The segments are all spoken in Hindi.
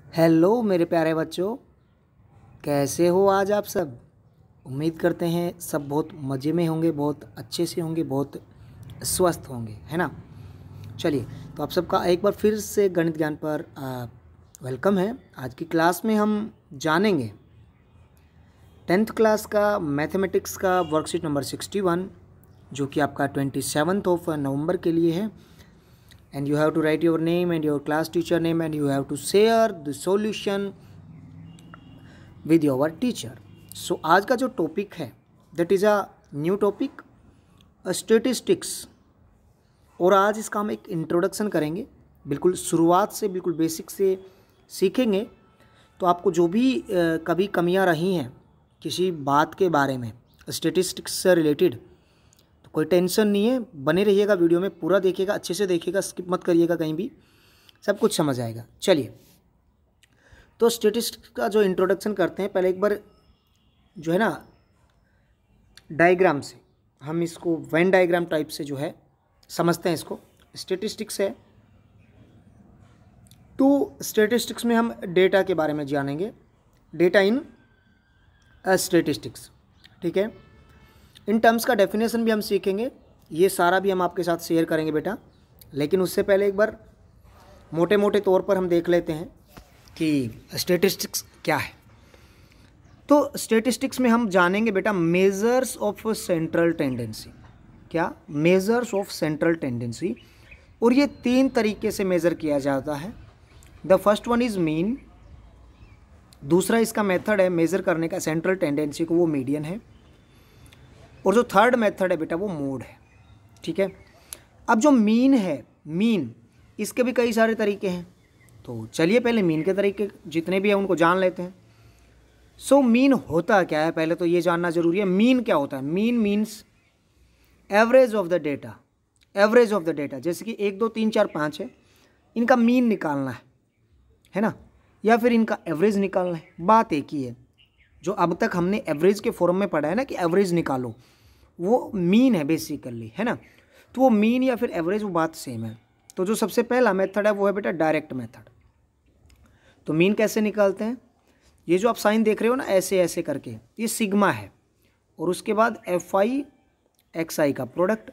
हेलो मेरे प्यारे बच्चों, कैसे हो आज आप सब। उम्मीद करते हैं सब बहुत मज़े में होंगे, बहुत अच्छे से होंगे, बहुत स्वस्थ होंगे, है ना। चलिए, तो आप सबका एक बार फिर से गणित ज्ञान पर वेलकम है। आज की क्लास में हम जानेंगे 10th क्लास का मैथमेटिक्स का वर्कशीट नंबर 61, जो कि आपका 27 नवंबर के लिए है। And you have to write your name and your class teacher name, and you have to share the solution with your teacher. So आज का जो टॉपिक है that is a new topic, statistics। और आज इसका हम एक इंट्रोडक्शन करेंगे, बिल्कुल शुरुआत से, बिल्कुल बेसिक से सीखेंगे। तो आपको जो भी कभी कमियां रही हैं किसी बात के बारे में स्टेटिस्टिक्स से रिलेटेड, कोई टेंशन नहीं है, बने रहिएगा, वीडियो में पूरा देखिएगा, अच्छे से देखिएगा, स्किप मत करिएगा कहीं भी, सब कुछ समझ आएगा। चलिए, तो स्टैटिस्टिक्स का जो इंट्रोडक्शन करते हैं, पहले एक बार जो है ना डायग्राम से हम इसको वेन डायग्राम टाइप से जो है समझते हैं इसको। स्टैटिस्टिक्स है तो स्टैटिस्टिक्स में हम डेटा के बारे में जानेंगे, डेटा इन स्टैटिस्टिक्स, ठीक है। इन टर्म्स का डेफिनेशन भी हम सीखेंगे, ये सारा भी हम आपके साथ शेयर करेंगे बेटा। लेकिन उससे पहले एक बार मोटे मोटे तौर पर हम देख लेते हैं कि स्टैटिस्टिक्स क्या है। तो स्टैटिस्टिक्स में हम जानेंगे बेटा मेजर्स ऑफ सेंट्रल टेंडेंसी। क्या? Measures of central tendency. और ये 3 तरीके से मेज़र किया जाता है। The first one is mean, दूसरा इसका मेथड है मेज़र करने का सेंट्रल टेंडेंसी को, वो मीडियन है। और जो थर्ड मेथड है बेटा वो मोड है, ठीक है। अब जो मीन है, मीन इसके भी कई सारे तरीके हैं, तो चलिए पहले मीन के तरीके जितने भी हैं उनको जान लेते हैं। सो मीन होता क्या है, पहले तो ये जानना जरूरी है। मीन क्या होता है? Mean means average of the data. Average of the data, जैसे कि 1 2 3 4 5 है, इनका मीन निकालना है ना, या फिर इनका एवरेज निकालना है। बात एक ही है, जो अब तक हमने एवरेज के फॉर्म में पढ़ा है ना कि एवरेज निकालो, वो मीन है बेसिकली, है ना। तो वो मीन या फिर एवरेज वो बात सेम है। तो जो सबसे पहला मेथड है वो है बेटा डायरेक्ट मेथड। तो मीन कैसे निकालते हैं? ये जो आप साइन देख रहे हो ना ऐसे ऐसे करके, ये सिग्मा है, और उसके बाद एफ आई एक्स आई का प्रोडक्ट।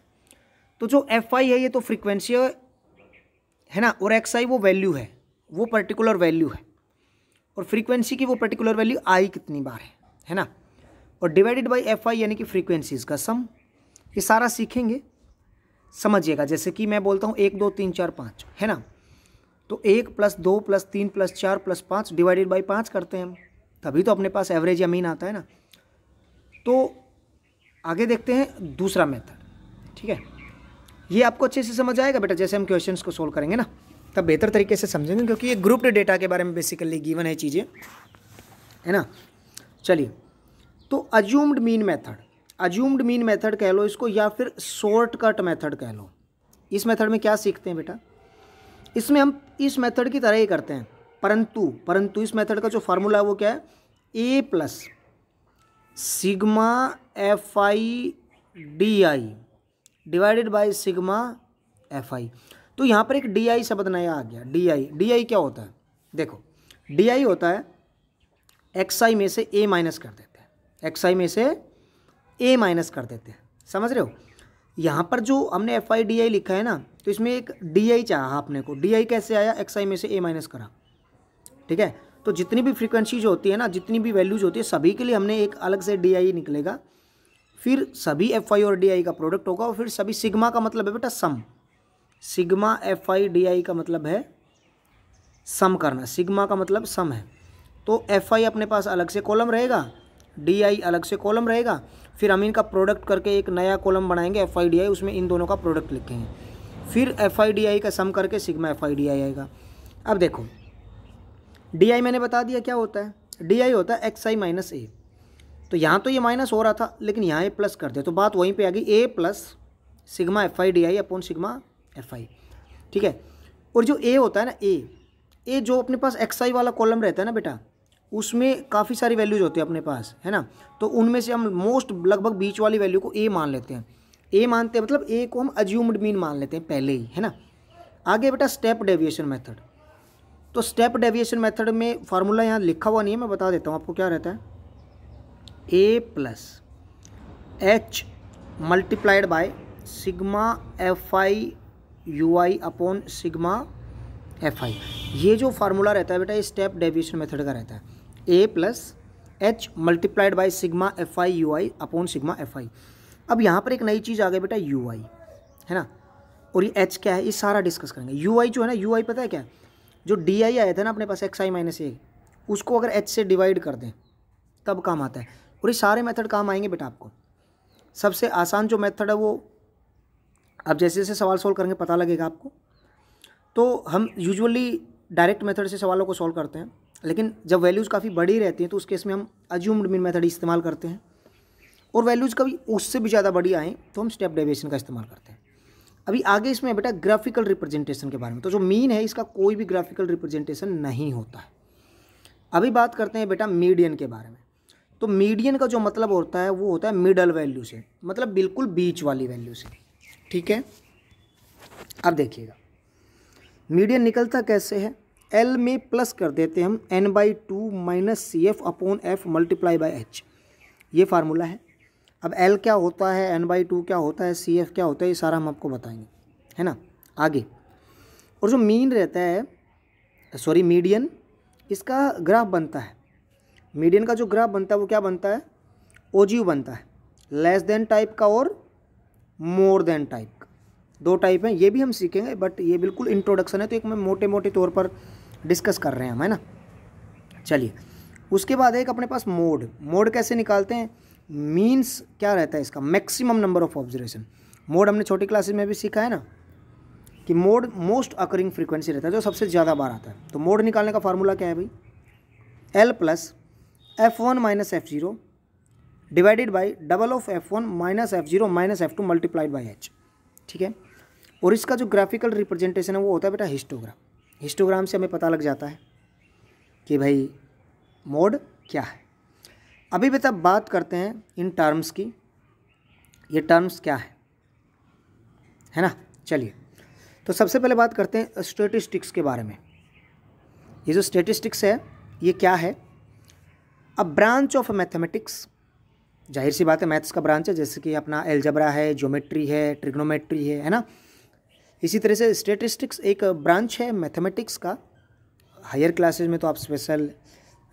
तो जो एफ आई है ये तो फ्रीक्वेंसी है ना, और एक्स आई वो वैल्यू है, वो पर्टिकुलर वैल्यू है, और फ्रीक्वेंसी की वो पर्टिकुलर वैल्यू आई कितनी बार है ना, और डिवाइडेड बाय एफ आई यानी कि फ्रीक्वेंसीज का सम। ये सारा सीखेंगे, समझिएगा। जैसे कि मैं बोलता हूँ 1 2 3 4 5 है ना, तो 1 + 2 + 3 + 4 + 5 डिवाइडेड बाई 5 करते हैं हम, तभी तो अपने पास एवरेज या मीन आता है ना। तो आगे देखते हैं दूसरा मेथड, ठीक है। ये आपको अच्छे से समझ आएगा बेटा, जैसे हम क्वेश्चंस को सोल्व करेंगे ना तब बेहतर तरीके से समझेंगे, क्योंकि ये ग्रुप्ड डेटा के बारे में बेसिकली गिवन है चीज़ें, है ना। चलिए, तो assumed mean method, assumed mean method कह लो इसको, या फिर शॉर्टकट मेथड कह लो। इस मेथड में क्या सीखते हैं बेटा, इसमें हम इस मेथड की तरह ही करते हैं, परंतु इस मेथड का जो फार्मूला है वो क्या है, A plus sigma F I D I divided by sigma F I. तो यहाँ पर एक डी आई शब्द नया आ गया। डी आई क्या होता है? देखो, डी आई होता है एक्स आई में से ए माइनस कर देते हैं, एक्स आई में से ए माइनस कर देते हैं, समझ रहे हो। यहाँ पर जो हमने एफ आई डी आई लिखा है ना, तो इसमें एक डी आई चाहा आपने को। डी आई कैसे आया? एक्स आई में से ए माइनस करा, ठीक है। तो जितनी भी फ्रीक्वेंसी जो होती है ना, जितनी भी वैल्यूज होती है, सभी के लिए हमने एक अलग से डी आई निकलेगा, फिर सभी एफ आई और डी आई का प्रोडक्ट होगा, और फिर सभी सिग्मा का मतलब है बेटा sum. Sigma F I D I का मतलब है सम करना, सिग्मा का मतलब सम है। तो एफ आई अपने पास अलग से कॉलम रहेगा, डी आई अलग से कॉलम रहेगा, फिर हम इनका प्रोडक्ट करके एक नया कॉलम बनाएंगे एफ आई डी आई, उसमें इन दोनों का प्रोडक्ट लिखेंगे, फिर एफ आई डी आई का सम करके सिग्मा एफ आई डी आई आएगा। अब देखो, डी आई मैंने बता दिया क्या होता है। डी आई होता है एक्स आई माइनस ए। तो यहाँ तो ये माइनस हो रहा था, लेकिन यहाँ ये प्लस कर दे, तो बात वहीं पे आ गई, A plus sigma F I D I upon sigma F I, ठीक है। और जो ए होता है ना, ए जो अपने पास एक्स आई वाला कॉलम रहता है ना बेटा, उसमें काफ़ी सारी वैल्यूज होती है अपने पास, है ना। तो उनमें से हम मोस्ट लगभग बीच वाली वैल्यू को ए मान लेते हैं। ए मानते हैं मतलब ए को हम अज्यूम्ड मीन मान लेते हैं पहले ही, है ना। आगे बेटा स्टेप डेविएशन मेथड। तो स्टेप डेविएशन मेथड में फार्मूला यहाँ लिखा हुआ नहीं है, मैं बता देता हूँ आपको क्या रहता है। A plus H multiplied by sigma F I U I upon sigma F I. ये जो फार्मूला रहता है बेटा ये स्टेप डेविएशन मेथड का रहता है। A plus H multiplied by sigma F I U I upon sigma F I. अब यहाँ पर एक नई चीज़ आ गई बेटा यू आई, है ना, और ये एच क्या है ये सारा डिस्कस करेंगे। यू आई जो है ना, यू आई पता है क्या है, जो डी आई आया था ना अपने पास एक्स आई माइनस ए, उसको अगर एच से डिवाइड कर दें तब काम आता है। और ये सारे मेथड काम आएंगे बेटा आपको। सबसे आसान जो मेथड है वो आप जैसे जैसे सवाल सोल्व करेंगे पता लगेगा आपको। तो हम यूजुअली डायरेक्ट मेथड से सवालों को सोल्व करते हैं, लेकिन जब वैल्यूज़ काफ़ी बड़ी रहती हैं तो उस केस में हम अज्यूम्ड मीन मेथड इस्तेमाल करते हैं, और वैल्यूज़ कभी उससे भी ज़्यादा बड़ी आएँ तो हम स्टेप डेविएशन का इस्तेमाल करते हैं। अभी आगे इसमें बेटा ग्राफिकल रिप्रेजेंटेशन के बारे में, तो जो मीन है इसका कोई भी ग्राफिकल रिप्रेजेंटेशन नहीं होता है। अभी बात करते हैं बेटा मीडियन के बारे में। तो मीडियन का जो मतलब होता है वो होता है मिडल वैल्यू से, मतलब बिल्कुल बीच वाली वैल्यू से, ठीक है। अब देखिएगा मीडियन निकलता कैसे है, एल में प्लस कर देते हैं हम n/2 minus C F upon F multiply by H, ये फार्मूला है। अब L क्या होता है, n/2 क्या होता है, CF क्या होता है, ये सारा हम आपको बताएंगे, है ना आगे। और जो मीन रहता है, सॉरी मीडियन, इसका ग्राफ बनता है। मीडियन का जो ग्राफ बनता है वो क्या बनता है, ओजीव बनता है, लेस देन टाइप का और मोर देन टाइप का। दो टाइप हैं, ये भी हम सीखेंगे, बट ये बिल्कुल इंट्रोडक्शन है तो एक में मोटे मोटे तौर पर डिस्कस कर रहे हैं हम, है ना। चलिए उसके बाद एक अपने पास मोड। मोड कैसे निकालते हैं, मीन्स क्या रहता है इसका, maximum number of observation. Mode हमने छोटी क्लासेस में भी सीखा है ना कि मोड मोस्ट अकरिंग फ्रीक्वेंसी रहता है, जो सबसे ज़्यादा बार आता है। तो मोड निकालने का फार्मूला क्या है भाई, L plus F1 minus F0 divided by double of F1 minus F0 minus F2 multiplied by H, ठीक है। और इसका जो ग्राफिकल रिप्रेजेंटेशन है वो होता है बेटा हिस्टोग्राम। हिस्टोग्राम से हमें पता लग जाता है कि भाई मोड क्या है। अभी बेटा बात करते हैं इन टर्म्स की, ये टर्म्स क्या है ना। चलिए तो सबसे पहले बात करते हैं स्टैटिस्टिक्स के बारे में। ये जो स्टैटिस्टिक्स है ये क्या है, अ ब्रांच ऑफ मैथमेटिक्स। जाहिर सी बात है मैथ्स का ब्रांच है, जैसे कि अपना एलजब्रा है, ज्योमेट्री है, ट्रिग्नोमेट्री है ना। इसी तरह से स्टैटिस्टिक्स एक ब्रांच है मैथमेटिक्स का। हायर क्लासेस में तो आप स्पेशल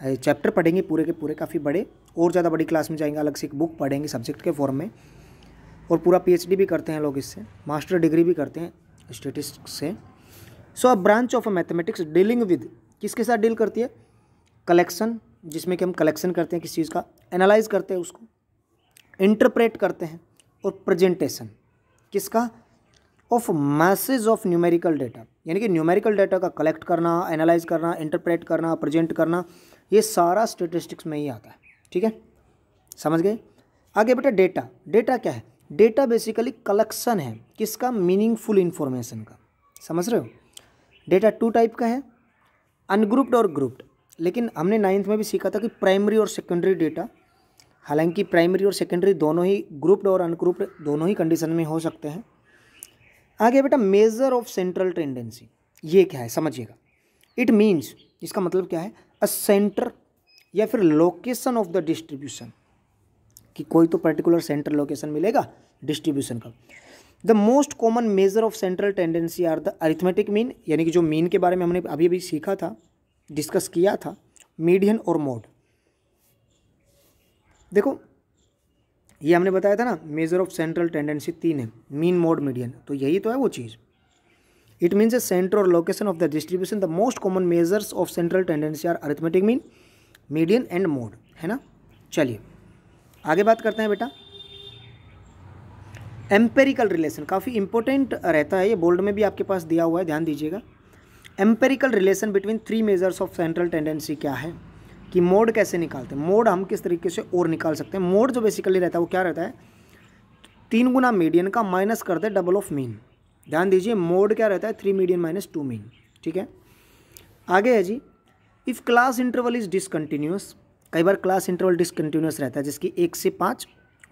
चैप्टर पढ़ेंगे पूरे के पूरे, काफ़ी बड़े, और ज़्यादा बड़ी क्लास में जाएंगे अलग से एक बुक पढ़ेंगे सब्जेक्ट के फॉर्म में, और पूरा PhD भी करते हैं लोग इससे, मास्टर डिग्री भी करते हैं स्टैटिस्टिक्स से। So a branch of mathematics dealing with, किसके साथ डील करती है, कलेक्शन, जिसमें कि हम कलेक्शन करते हैं किसी चीज़ का, एनालाइज करते हैं उसको, इंटरप्रेट करते हैं, और प्रेजेंटेशन किसका, of message of numerical data, यानी कि न्यूमेरिकल डेटा का कलेक्ट करना, एनालाइज करना, इंटरप्रेट करना, प्रेजेंट करना, ये सारा स्टैटिस्टिक्स में ही आता है, ठीक है, समझ गए। आगे बेटा डेटा, डेटा क्या है, डेटा बेसिकली कलेक्शन है किसका, मीनिंगफुल इन्फॉर्मेशन का, समझ रहे हो। डेटा टू टाइप का है, अनग्रुप्ड और ग्रुप्ड। लेकिन हमने 9th में भी सीखा था कि प्राइमरी और सेकेंडरी डेटा, हालांकि प्राइमरी और सेकेंडरी दोनों ही ग्रुप्ड और अनग्रुप्ड दोनों ही कंडीशन में हो सकते हैं। आगे बेटा मेजर ऑफ सेंट्रल टेंडेंसी, ये क्या है समझिएगा। इट मीन्स, इसका मतलब क्या है, अ सेंटर या फिर लोकेशन ऑफ द डिस्ट्रीब्यूशन, कि कोई तो पर्टिकुलर सेंटर लोकेशन मिलेगा डिस्ट्रीब्यूशन का। The most common measure of central tendency are the arithmetic mean, यानी कि जो मीन के बारे में हमने अभी अभी सीखा था, डिस्कस किया था, मीडियन और मोड। देखो ये हमने बताया था ना, मेजर ऑफ सेंट्रल टेंडेंसी 3 है, मीन, मोड, मीडियन, तो यही तो है वो चीज़। इट मीन्स ए सेंटर और location of the distribution. The most common measures of central tendency are arithmetic mean, median and mode, है ना। चलिए आगे बात करते हैं बेटा, एम्पेरिकल रिलेशन, काफ़ी इंपॉर्टेंट रहता है, ये बोल्ड में भी आपके पास दिया हुआ है, ध्यान दीजिएगा। Empirical relation between 3 measures of central tendency क्या है, कि मोड कैसे निकालते हैं, मोड हम किस तरीके से और निकाल सकते हैं। मोड जो बेसिकली रहता है वो क्या रहता है, 3 गुना मीडियन का माइनस कर दे डबल ऑफ मीन। ध्यान दीजिए मोड क्या रहता है, 3 मीडियन माइनस 2 मीन, ठीक है। आगे है जी, if class interval is discontinuous, कई बार क्लास इंटरवल डिसकंटिन्यूस रहता है, जिसकी 1 से 5,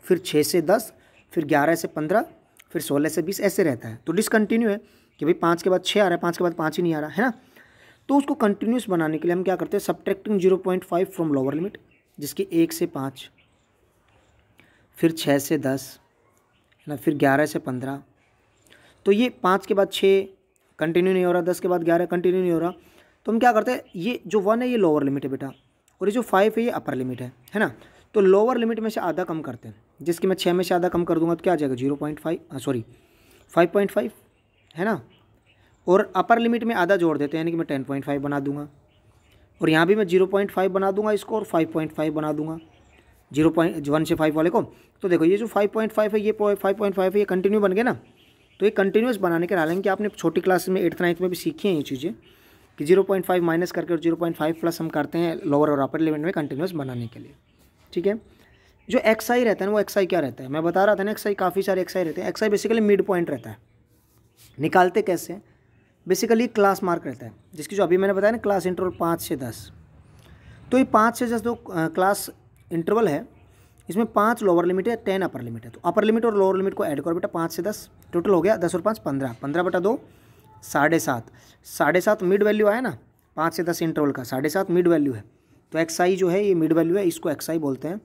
फिर 6 से 10, फिर 11 से 15, फिर 16 से 20 ऐसे रहता है, तो डिसकंटिन्यू है कि भाई 5 के बाद 6 आ रहा है, 5 के बाद 5 ही नहीं आ रहा है ना। तो उसको कंटिन्यूस बनाने के लिए हम क्या करते हैं, सब्ट्रैक्टिंग 0.5 फ्रॉम लोअर लिमिट, जिसकी 1 से 5, फिर 6 से 10 है ना, फिर 11 से 15। तो ये 5 के बाद 6 कंटिन्यू नहीं हो रहा, 10 के बाद 11 कंटिन्यू नहीं हो रहा, तो हम क्या करते हैं, ये जो 1 है ये लोअर लिमिट है बेटा, और ये जो 5 है ये अपर लिमिट है ना। तो लोअर लिमिट में से आधा कम करते हैं, जिसकी मैं 6 में से आधा कम कर दूंगा तो क्या आ जाएगा 5.5 है ना। और अपर लिमिट में आधा जोड़ देते हैं, यानी कि मैं 10.5 बना दूंगा, और यहाँ भी मैं 0.5 बना दूंगा इसको, और 5.5 बना दूंगा 0.1 से 5 वाले को। तो देखो ये जो 5.5 है ये 5.5 है, ये कंटिन्यू बन गया ना। तो ये कंटिन्यूस बनाने के, हालांकि आपने छोटी क्लास में 8th 9th में भी सीखी हैं ये चीज़ें कि 0.5 माइनस करके और 0.5 प्लस हम करते हैं लोअर और अपर लिमिट में कंटिन्यूस बनाने के लिए, ठीक है। जो एक्सआई रहता है ना, वो एक्सआई क्या रहता है, मैं बता रहा था ना, एक्सआई काफ़ी सारे एक्सआई रहते हैं। एक्सआई बेसिकली मिड पॉइंट रहता है। निकालते कैसे, बेसिकली क्लास मार्क रहता है, जिसकी जो अभी मैंने बताया ना क्लास इंटरवल 5 से 10। तो ये 5 से 10 जो क्लास इंटरवल है, इसमें 5 लोअर लिमिट है, 10 अपर लिमिट है। तो अपर लिमिट और लोअर लिमिट को ऐड करो बेटा, 5 से 10 टोटल हो गया, 10 और 5 15, 15 बटा 2 7.5, 7.5 मिड वैल्यू आया ना 5 से 10 इंटरवल का, 7.5 मिड वैल्यू है। तो एक्सआई जो है ये मिड वैल्यू है, इसको एक्सआई बोलते हैं,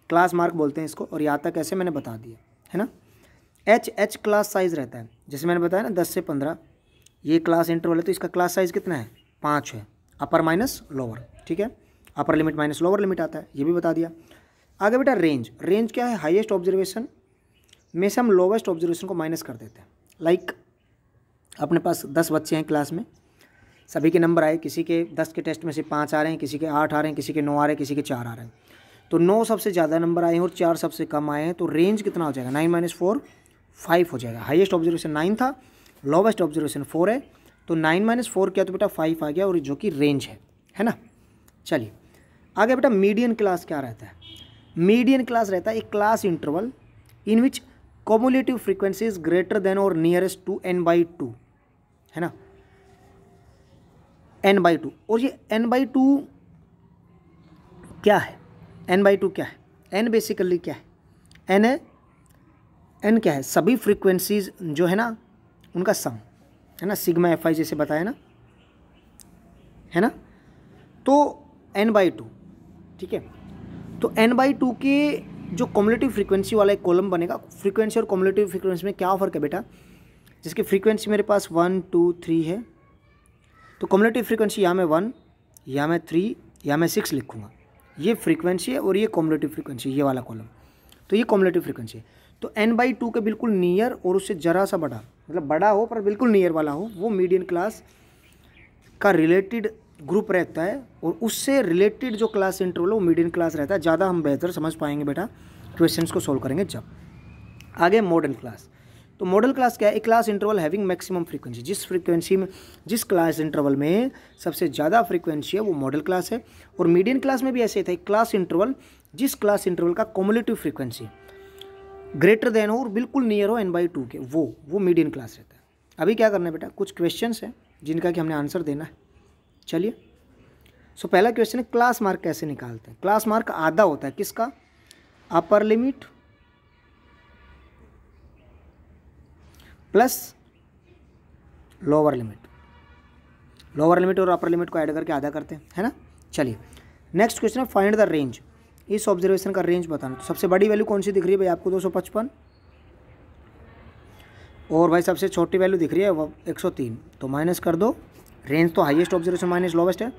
क्लास मार्क बोलते हैं इसको। और यहाँ तक ऐसे मैंने बता दिया है ना। एच क्लास साइज़ रहता है, जैसे मैंने बताया ना 10 से 15 ये क्लास इंटरवल है, तो इसका क्लास साइज़ कितना है 5 है, अपर माइनस लोअर, ठीक है। Upper limit minus lower limit आता है, ये भी बता दिया। आगे बेटा रेंज, रेंज क्या है, हाईएस्ट ऑब्जर्वेशन में से हम लोवेस्ट ऑब्जर्वेशन को माइनस कर देते हैं। लाइक अपने पास 10 बच्चे हैं क्लास में, सभी के नंबर आए, किसी के 10 के टेस्ट में से 5 आ रहे हैं, किसी के 8 आ रहे हैं, किसी के 9 आ रहे हैं, किसी के 4 आ रहे हैं। तो 9 सबसे ज़्यादा नंबर आए हैं और 4 सबसे कम आए हैं, तो रेंज कितना हो जाएगा 9 - 4 5 हो जाएगा। हाईएस्ट ऑब्जर्वेशन 9 था, लोवेस्ट ऑब्जर्वेशन 4 है, तो 9 - 4 क्या, तो बेटा 5 आ गया, और जो कि रेंज है ना। चलिए आगे बेटा मीडियन क्लास क्या रहता है। मीडियन क्लास रहता है एक class interval in which cumulative frequency is greater than और नियरेस्ट टू n/2 है ना, n/2। और ये n/2 क्या है, n/2 क्या है, n बेसिकली क्या है, n क्या है, सभी फ्रीक्वेंसीज जो है ना उनका सम है ना, सिग्मा fi जैसे बताया ना, है ना। तो n/2, ठीक है। तो n/2 के जो कॉम्युलेटिव फ्रीक्वेंसी वाला एक कॉलम बनेगा। फ्रीक्वेंसी और कॉम्युलेटिव फ्रीक्वेंसी में क्या फ़र्क है बेटा, जिसकी फ्रीक्वेंसी मेरे पास 1 2 3 है, तो कॉम्युलेटिव फ्रीक्वेंसी यहाँ मैं 1, यहाँ मैं 3, यहाँ मैं 6 लिखूँगा। ये फ्रीक्वेंसी है और ये कॉम्युलेटिव फ्रीक्वेंसी, ये वाला कॉलम, तो ये कॉम्युलेटिव फ्रीक्वेंसी है। तो n/2 के बिल्कुल नियर और उससे ज़रा सा बड़ा, मतलब बड़ा हो पर बिल्कुल नियर वाला हो, वो मीडियन क्लास का रिलेटेड ग्रुप रहता है, और उससे रिलेटेड जो क्लास इंटरवल है वो मीडियन क्लास रहता है। ज़्यादा हम बेहतर समझ पाएंगे बेटा क्वेश्चंस को सोल्व करेंगे जब। आगे मॉडल क्लास। तो मॉडल क्लास क्या है, एक class interval having maximum frequency, जिस फ्रीक्वेंसी में, जिस क्लास इंटरवल में सबसे ज़्यादा फ्रीक्वेंसी है वो मॉडल क्लास है। और मीडियन क्लास में भी ऐसे था, एक क्लास इंटरवल जिस क्लास इंटरवल का कॉम्युलेटिव फ्रीक्वेंसी ग्रेटर देन हो और बिल्कुल नियर हो n/2 के, वो मीडियन क्लास रहता है। अभी क्या करना है बेटा, कुछ क्वेश्चंस हैं जिनका कि हमने आंसर देना है। चलिए सो पहला क्वेश्चन है क्लास मार्क कैसे निकालते हैं। क्लास मार्क आधा होता है किसका, upper limit plus lower limit, lower limit और अपर लिमिट को ऐड करके आधा करते हैं, है ना। चलिए नेक्स्ट क्वेश्चन है फाइंड द रेंज, इस ऑब्जर्वेशन का रेंज बताना। तो सबसे बड़ी वैल्यू कौन सी दिख रही है भाई आपको 255, और भाई सबसे छोटी वैल्यू दिख रही है वो 103, तो माइनस कर दो। रेंज तो हाईएस्ट ऑब्जर्वेशन माइनस लोवेस्ट है,